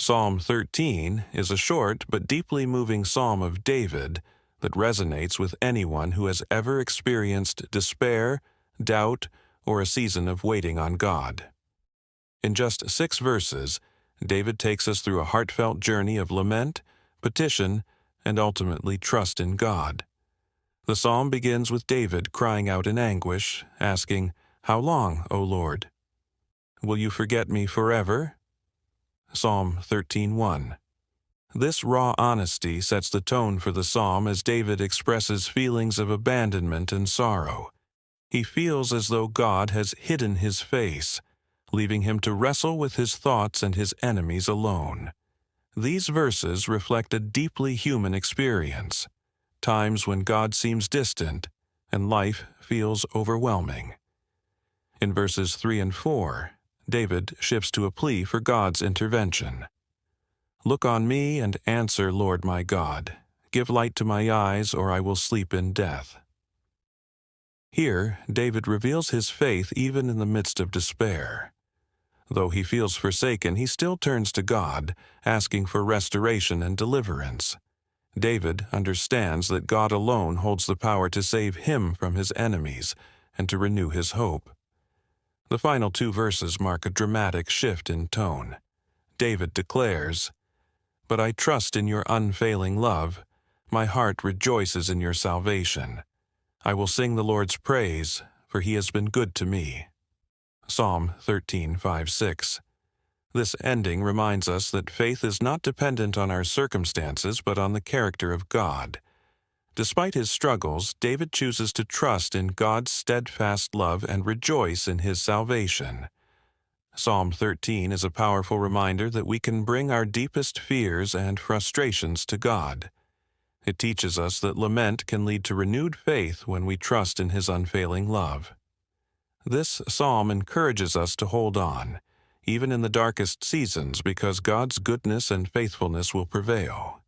Psalm 13 is a short but deeply moving psalm of David that resonates with anyone who has ever experienced despair, doubt, or a season of waiting on God. In just 6 verses, David takes us through a heartfelt journey of lament, petition, and ultimately trust in God. The psalm begins with David crying out in anguish, asking, "How long, O Lord? Will you forget me forever?" Psalm 13:1. This raw honesty sets the tone for the psalm as David expresses feelings of abandonment and sorrow. He feels as though God has hidden his face, leaving him to wrestle with his thoughts and his enemies alone. These verses reflect a deeply human experience, times when God seems distant and life feels overwhelming. In verses 3 and 4, David shifts to a plea for God's intervention. "Look on me and answer, Lord my God. Give light to my eyes, or I will sleep in death." Here, David reveals his faith even in the midst of despair. Though he feels forsaken, he still turns to God, asking for restoration and deliverance. David understands that God alone holds the power to save him from his enemies and to renew his hope. The final 2 verses mark a dramatic shift in tone. David declares, "But I trust in your unfailing love. My heart rejoices in your salvation. I will sing the Lord's praise, for he has been good to me." Psalm 13:5-6. This ending reminds us that faith is not dependent on our circumstances but on the character of God. Despite his struggles, David chooses to trust in God's steadfast love and rejoice in his salvation. Psalm 13 is a powerful reminder that we can bring our deepest fears and frustrations to God. It teaches us that lament can lead to renewed faith when we trust in his unfailing love. This psalm encourages us to hold on, even in the darkest seasons, because God's goodness and faithfulness will prevail.